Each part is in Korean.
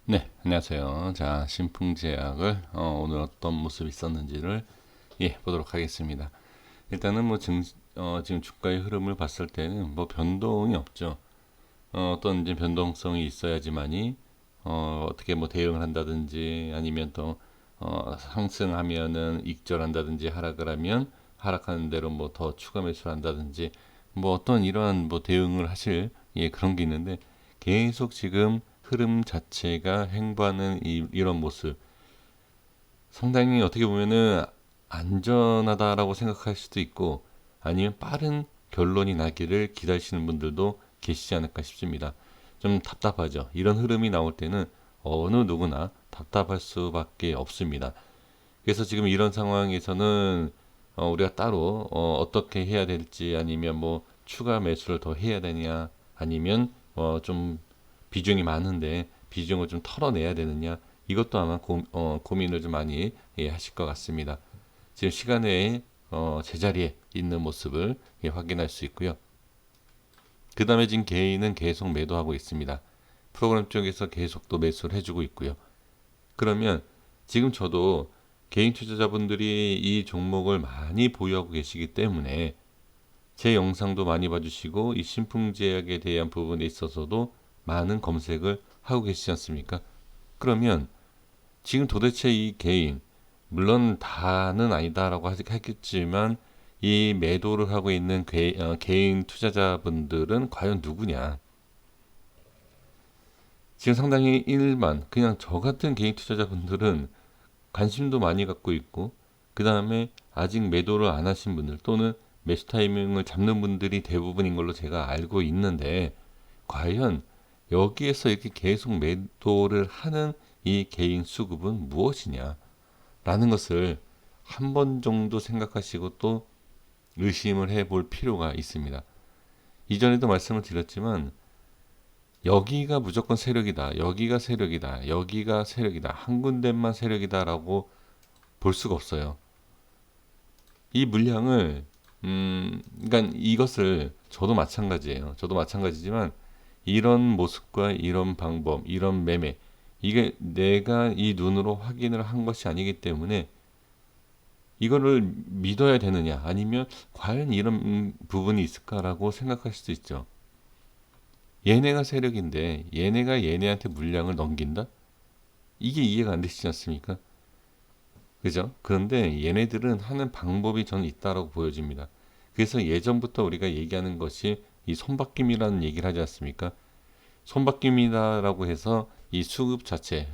네, 안녕하세요. 자, 신풍제약을 오늘 어떤 모습이 있었는지를 보도록 하겠습니다. 일단은 지금 주가의 흐름을 봤을 때는 뭐 변동이 없죠. 어떤 이제 변동성이 있어야지만이 어떻게 뭐 대응을 한다든지 아니면 또 상승하면은 익절한다든지 하락을 하면 하락하는 대로 뭐 더 추가 매수를 한다든지 뭐 어떤 이러한 뭐 대응을 하실 그런 게 있는데 계속 지금 흐름 자체가 횡보하는 이런 모습 상당히 어떻게 보면은 안전하다라고 생각할 수도 있고 아니면 빠른 결론이 나기를 기다리시는 분들도 계시지 않을까 싶습니다. 좀 답답하죠. 이런 흐름이 나올 때는 어느 누구나 답답할 수밖에 없습니다. 그래서 지금 이런 상황에서는 우리가 따로 떻게 해야 될지 아니면 뭐 추가 매수를 더 해야 되냐 아니면 좀 비중이 많은데 비중을 좀 털어내야 되느냐 이것도 아마 고민을 좀 많이 하실 것 같습니다. 지금 시간에 제자리에 있는 모습을 확인할 수 있고요. 그 다음에 지금 개인은 계속 매도하고 있습니다. 프로그램 쪽에서 계속 또 매수를 해주고 있고요. 그러면 지금 저도 개인 투자자분들이 이 종목을 많이 보유하고 계시기 때문에 제 영상도 많이 봐주시고 이 신풍제약에 대한 부분에 있어서도 많은 검색을 하고 계시지 않습니까? 그러면 지금 도대체 이 개인, 물론 다는 아니다라고 하겠지만 이 매도를 하고 있는 개인 투자자분들은 과연 누구냐? 지금 상당히 일반, 그냥 저 같은 개인 투자자분들은 관심도 많이 갖고 있고, 그 다음에 아직 매도를 안 하신 분들 또는 매수 타이밍을 잡는 분들이 대부분인 걸로 제가 알고 있는데, 과연 여기에서 이렇게 계속 매도를 하는 이 개인 수급은 무엇이냐? 라는 것을 한 번 정도 생각하시고 또 의심을 해볼 필요가 있습니다. 이전에도 말씀을 드렸지만 여기가 무조건 세력이다, 여기가 세력이다, 여기가 세력이다, 한 군데만 세력이다라고 볼 수가 없어요. 이 물량을 그러니까 이것을 저도 마찬가지예요. 저도 마찬가지지만 이런 모습과 이런 방법, 이런 매매 이게 내가 이 눈으로 확인을 한 것이 아니기 때문에 이거를 믿어야 되느냐 아니면 과연 이런 부분이 있을까라고 생각할 수도 있죠. 얘네가 세력인데 얘네가 얘네한테 물량을 넘긴다? 이게 이해가 안 되시지 않습니까? 그죠? 그런데 얘네들은 하는 방법이 저는 있다라고 보여집니다. 그래서 예전부터 우리가 얘기하는 것이 이 손바뀜이라는 얘기를 하지 않습니까? 손바뀜이다라고 해서 이 수급 자체,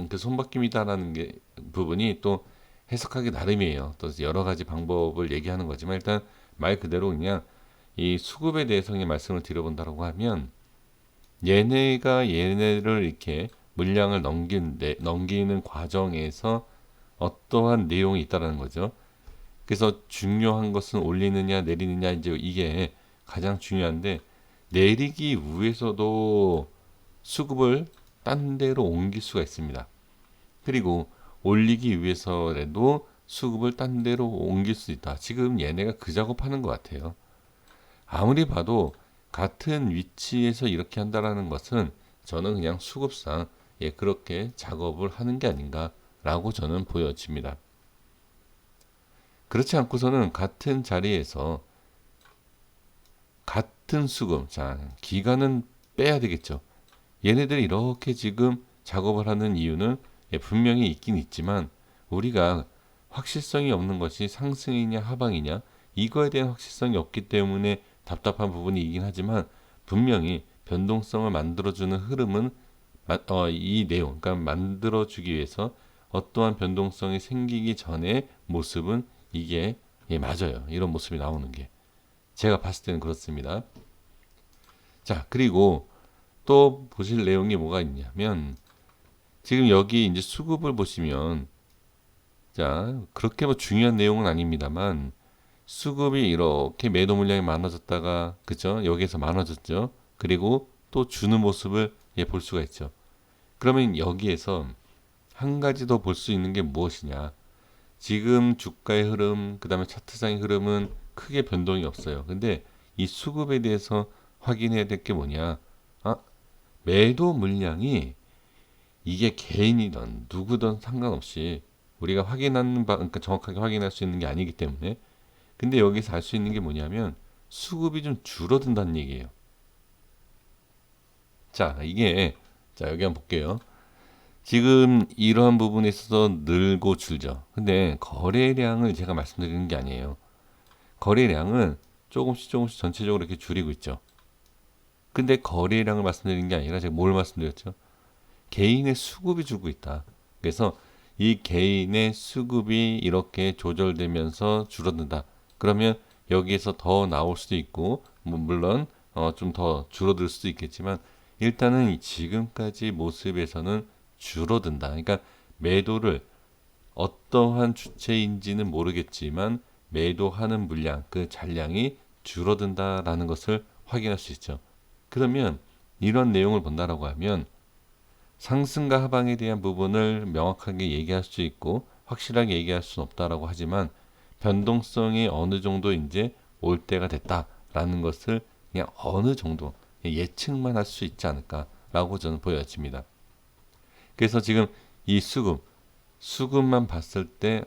그 손바뀜이다라는 게 부분이 또 해석하기 나름이에요. 또 여러 가지 방법을 얘기하는 거지만 일단 말 그대로 그냥 이 수급에 대해서 그냥 말씀을 드려본다라고 하면 얘네가 얘네를 이렇게 물량을 넘기는 과정에서 어떠한 내용이 있다라는 거죠. 그래서 중요한 것은 올리느냐 내리느냐 이제 이게 가장 중요한데 내리기 위해서도 수급을 딴 데로 옮길 수가 있습니다. 그리고 올리기 위해서라도 수급을 딴 데로 옮길 수 있다. 지금 얘네가 그 작업하는 것 같아요. 아무리 봐도 같은 위치에서 이렇게 한다라는 것은 저는 그냥 수급상 그렇게 작업을 하는 게 아닌가라고 저는 보여집니다. 그렇지 않고서는 같은 자리에서 같은 수급, 자, 기간은 빼야 되겠죠. 얘네들이 이렇게 지금 작업을 하는 이유는 분명히 있긴 있지만 우리가 확실성이 없는 것이 상승이냐 하방이냐 이거에 대한 확실성이 없기 때문에 답답한 부분이긴 하지만 분명히 변동성을 만들어주는 흐름은 이 내용, 그러니까 만들어주기 위해서 어떠한 변동성이 생기기 전의 모습은 이게 맞아요. 이런 모습이 나오는 게 제가 봤을 때는 그렇습니다. 자, 그리고 또 보실 내용이 뭐가 있냐면 지금 여기 이제 수급을 보시면 자, 그렇게 뭐 중요한 내용은 아닙니다만 수급이 이렇게 매도 물량이 많아졌다가 그죠? 여기에서 많아졌죠. 그리고 또 주는 모습을 볼 수가 있죠. 그러면 여기에서 한 가지 더 볼 수 있는 게 무엇이냐? 지금 주가의 흐름, 그 다음에 차트상의 흐름은 크게 변동이 없어요. 근데 이 수급에 대해서 확인해야 될 게 뭐냐? 아, 매도 물량이 이게 개인이든 누구든 상관없이 우리가 확인하는 그러니까 정확하게 확인할 수 있는 게 아니기 때문에. 근데 여기서 알 수 있는 게 뭐냐면 수급이 좀 줄어든다는 얘기예요. 자, 자, 여기 한번 볼게요. 지금 이러한 부분에 있어서 늘고 줄죠. 근데 거래량을 제가 말씀드리는 게 아니에요. 거래량은 조금씩 조금씩 전체적으로 이렇게 줄이고 있죠. 근데 거래량을 말씀드리는 게 아니라 제가 뭘 말씀드렸죠? 개인의 수급이 줄고 있다. 그래서 이 개인의 수급이 이렇게 조절되면서 줄어든다. 그러면 여기에서 더 나올 수도 있고, 뭐 물론 좀 더 줄어들 수도 있겠지만 일단은 지금까지 모습에서는 줄어든다. 그러니까 매도를 어떠한 주체인지는 모르겠지만 매도하는 물량, 그 잔량이 줄어든다라는 것을 확인할 수 있죠. 그러면 이런 내용을 본다라고 하면 상승과 하방에 대한 부분을 명확하게 얘기할 수 있고 확실하게 얘기할 수는 없다라고 하지만 변동성이 어느 정도 이제 올 때가 됐다라는 것을 그냥 어느 정도 예측만 할 수 있지 않을까라고 저는 보여집니다. 그래서 지금 이 수급만 봤을 때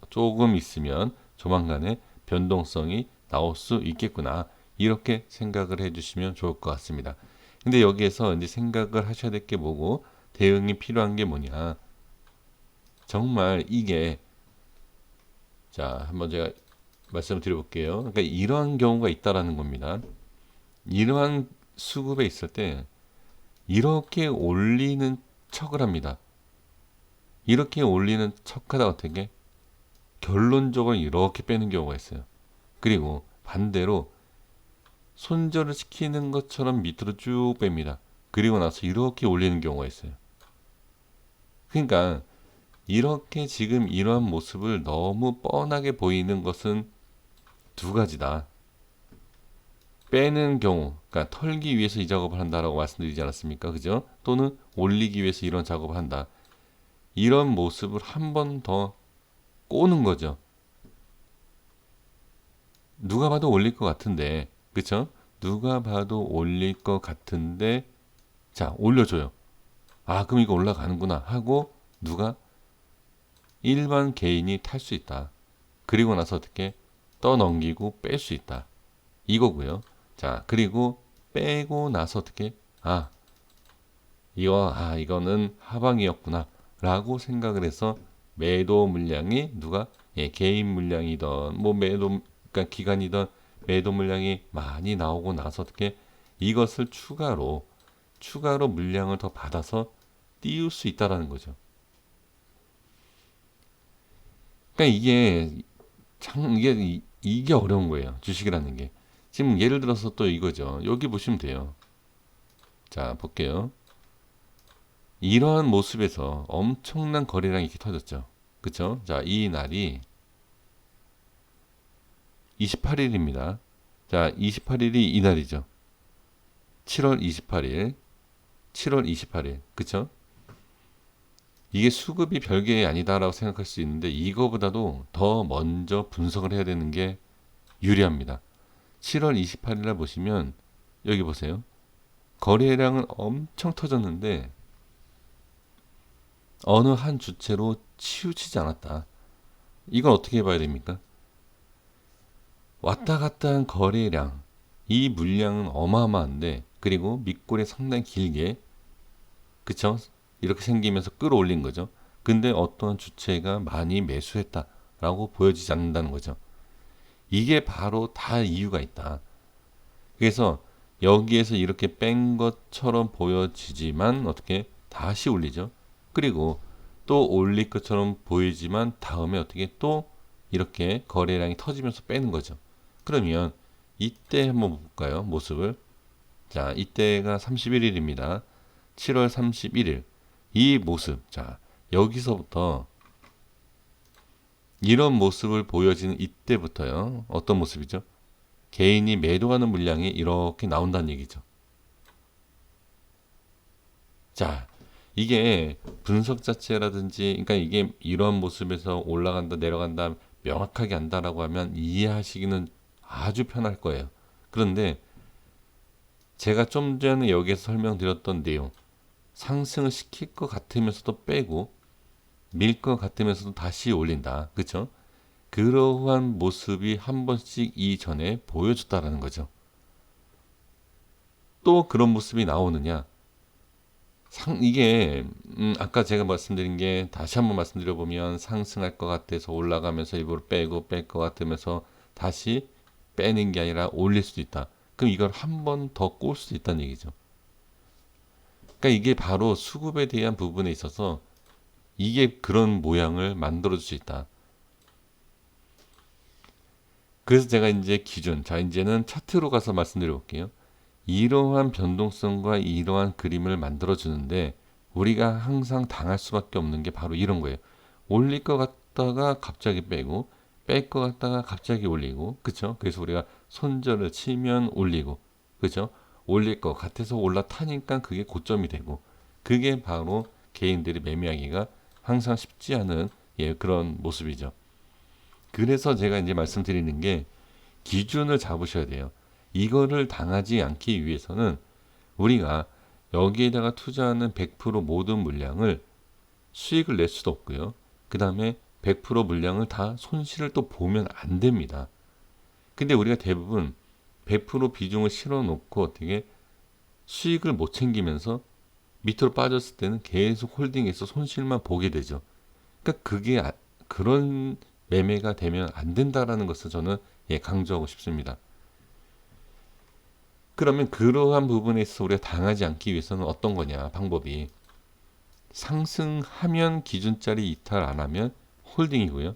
조금 있으면 조만간에 변동성이 나올 수 있겠구나, 이렇게 생각을 해주시면 좋을 것 같습니다. 근데 여기에서 이제 생각을 하셔야 될 게 뭐고 대응이 필요한 게 뭐냐, 정말 이게, 자 한번 제가 말씀을 드려볼게요. 그러니까 이러한 경우가 있다라는 겁니다. 이러한 수급에 있을 때 이렇게 올리는 척을 합니다. 이렇게 올리는 척하다 어떻게 결론적으로 이렇게 빼는 경우가 있어요. 그리고 반대로 손절을 시키는 것처럼 밑으로 쭉 뺍니다. 그리고 나서 이렇게 올리는 경우가 있어요. 그러니까 이렇게 지금 이러한 모습을 너무 뻔하게 보이는 것은 두 가지다. 빼는 경우, 그러니까 털기 위해서 이 작업을 한다라고 말씀드리지 않았습니까? 그죠? 또는 올리기 위해서 이런 작업을 한다. 이런 모습을 한 번 더 꼬는 거죠. 누가 봐도 올릴 것 같은데, 그쵸? 누가 봐도 올릴 것 같은데, 자, 올려줘요. 그럼 이거 올라가는구나 하고 누가 일반 개인이 탈 수 있다. 그리고 나서 어떻게 떠넘기고 뺄 수 있다. 이거고요. 자, 그리고 빼고 나서 어떻게 이거는 하방이었구나 라고 생각을 해서 매도 물량이 누가 개인 물량이던 뭐 매도, 그러니까 기간이던 매도 물량이 많이 나오고 나서 어떻게 이것을 추가로 물량을 더 받아서 띄울 수 있다라는 거죠. 그러니까 이게 어려운 거예요. 주식이라는 게. 지금 예를 들어서 또 이거죠. 여기 보시면 돼요. 자, 볼게요. 이러한 모습에서 엄청난 거래량이 이렇게 터졌죠. 그쵸? 자, 이 날이 28일입니다. 자, 28일이 이 날이죠. 7월 28일. 7월 28일. 그쵸? 이게 수급이 별게 아니다라고 생각할 수 있는데 이거보다도 더 먼저 분석을 해야 되는 게 유리합니다. 7월 28일 날 보시면 여기 보세요. 거래량은 엄청 터졌는데 어느 한 주체로 치우치지 않았다. 이건 어떻게 봐야 됩니까? 왔다 갔다 한 거래량, 이 물량은 어마어마한데, 그리고 밑골이 상당히 길게, 그쵸? 이렇게 생기면서 끌어올린 거죠. 근데 어떤 주체가 많이 매수했다라고 보여지지 않는다는 거죠. 이게 바로 다 이유가 있다. 그래서 여기에서 이렇게 뺀 것처럼 보여지지만 어떻게 다시 올리죠. 그리고 또 올릴 것처럼 보이지만 다음에 어떻게 또 이렇게 거래량이 터지면서 빼는 거죠. 그러면 이때 한번 볼까요? 모습을. 자, 이때가 31일입니다. 7월 31일. 이 모습. 자, 여기서부터 이런 모습을 보여지는 이때부터요. 어떤 모습이죠? 개인이 매도하는 물량이 이렇게 나온다는 얘기죠. 자, 이게 분석 자체라든지, 그러니까 이게 이런 모습에서 올라간다, 내려간다, 명확하게 안다라고 하면 이해하시기는 아주 편할 거예요. 그런데 제가 좀 전에 여기에서 설명드렸던 내용, 상승을 시킬 것 같으면서도 빼고 밀 것 같으면서도 다시 올린다. 그렇죠? 그러한 모습이 한 번씩 이전에 보여줬다라는 거죠. 또 그런 모습이 나오느냐? 이게 아까 제가 말씀드린 게 다시 한번 말씀드려 보면 상승할 것 같아서 올라가면서 일부러 빼고 뺄 것 같으면서 다시 빼는 게 아니라 올릴 수도 있다. 그럼 이걸 한 번 더 꼴 수도 있다는 얘기죠. 그러니까 이게 바로 수급에 대한 부분에 있어서 이게 그런 모양을 만들어 줄 수 있다. 그래서 제가 이제 기준, 자 이제는 차트로 가서 말씀드려 볼게요. 이러한 변동성과 이러한 그림을 만들어 주는데 우리가 항상 당할 수밖에 없는 게 바로 이런 거예요. 올릴 것 같다가 갑자기 빼고 뺄 것 같다가 갑자기 올리고, 그쵸? 그래서 우리가 손절을 치면 올리고, 그쵸? 올릴 것 같아서 올라타니까 그게 고점이 되고, 그게 바로 개인들이 매매하기가 항상 쉽지 않은 그런 모습이죠. 그래서 제가 이제 말씀드리는 게 기준을 잡으셔야 돼요. 이거를 당하지 않기 위해서는 우리가 여기에다가 투자하는 100% 모든 물량을 수익을 낼 수도 없고요. 그 다음에 100% 물량을 다 손실을 또 보면 안 됩니다. 근데 우리가 대부분 100% 비중을 실어 놓고 어떻게 수익을 못 챙기면서 밑으로 빠졌을 때는 계속 홀딩해서 손실만 보게 되죠. 그러니까 그게 그런 매매가 되면 안 된다라는 것을 저는 강조하고 싶습니다. 그러면 그러한 부분에 있어서 우리가 당하지 않기 위해서는 어떤 거냐, 방법이. 상승하면 기준자리 이탈 안 하면 홀딩이고요.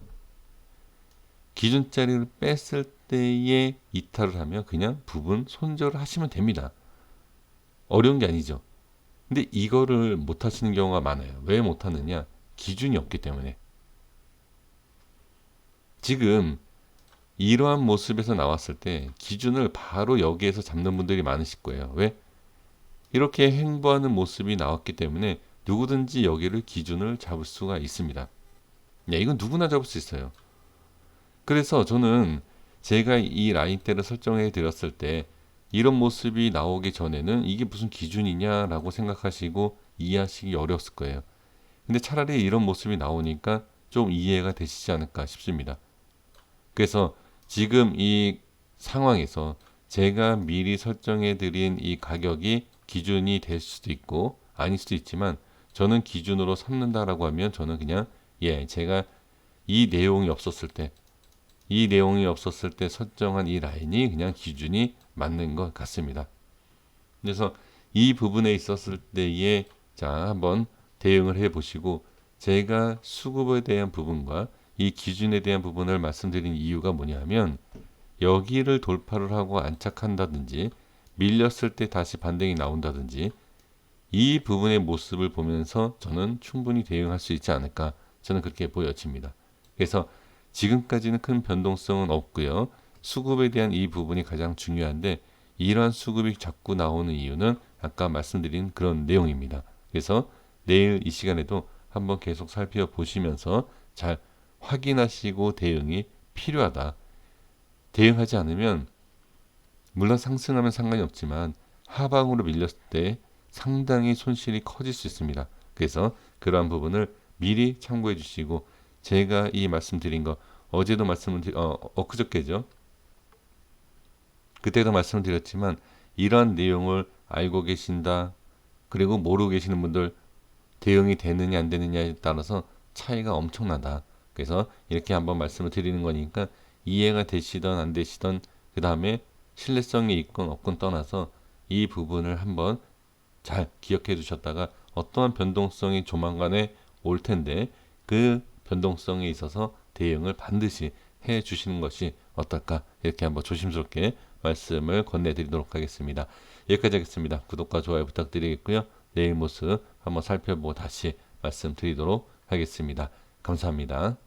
기준자리를 뺐을 때에 이탈을 하면 그냥 부분 손절을 하시면 됩니다. 어려운 게 아니죠. 근데 이거를 못 하시는 경우가 많아요. 왜 못 하느냐? 기준이 없기 때문에. 지금 이러한 모습에서 나왔을 때 기준을 바로 여기에서 잡는 분들이 많으실 거예요. 왜? 이렇게 행보하는 모습이 나왔기 때문에 누구든지 여기를 기준을 잡을 수가 있습니다. 이건 누구나 잡을 수 있어요. 그래서 저는 제가 이 라인대를 설정해 드렸을 때 이런 모습이 나오기 전에는 이게 무슨 기준이냐라고 생각하시고 이해하시기 어려웠을 거예요. 근데 차라리 이런 모습이 나오니까 좀 이해가 되시지 않을까 싶습니다. 그래서 지금 이 상황에서 제가 미리 설정해 드린 이 가격이 기준이 될 수도 있고 아닐 수도 있지만 저는 기준으로 삼는다라고 하면 저는 그냥 제가 이 내용이 없었을 때 설정한 이 라인이 그냥 기준이 맞는 것 같습니다. 그래서 이 부분에 있었을 때에 자 한번 대응을 해 보시고 제가 수급에 대한 부분과 이 기준에 대한 부분을 말씀드린 이유가 뭐냐면 여기를 돌파를 하고 안착한다든지 밀렸을 때 다시 반등이 나온다든지 이 부분의 모습을 보면서 저는 충분히 대응할 수 있지 않을까 저는 그렇게 보여집니다. 그래서 지금까지는 큰 변동성은 없고요. 수급에 대한 이 부분이 가장 중요한데 이러한 수급이 자꾸 나오는 이유는 아까 말씀드린 그런 내용입니다. 그래서 내일 이 시간에도 한번 계속 살펴보시면서 잘 확인하시고 대응이 필요하다. 대응하지 않으면 물론 상승하면 상관이 없지만 하방으로 밀렸을 때 상당히 손실이 커질 수 있습니다. 그래서 그러한 부분을 미리 참고해 주시고 제가 이 말씀드린 거 어제도 엊그저께죠. 그때도 말씀을 드렸지만 이러한 내용을 알고 계신다. 그리고 모르고 계시는 분들 대응이 되느냐 안 되느냐에 따라서 차이가 엄청나다. 그래서 이렇게 한번 말씀을 드리는 거니까 이해가 되시던 안 되시던 그 다음에 신뢰성이 있건 없건 떠나서 이 부분을 한번 잘 기억해 두셨다가 어떠한 변동성이 조만간에 올 텐데 그 변동성에 있어서 대응을 반드시 해 주시는 것이 어떨까 이렇게 한번 조심스럽게 말씀을 건네드리도록 하겠습니다. 여기까지 하겠습니다. 구독과 좋아요 부탁드리겠고요. 내일 모습 한번 살펴보고 다시 말씀드리도록 하겠습니다. 감사합니다.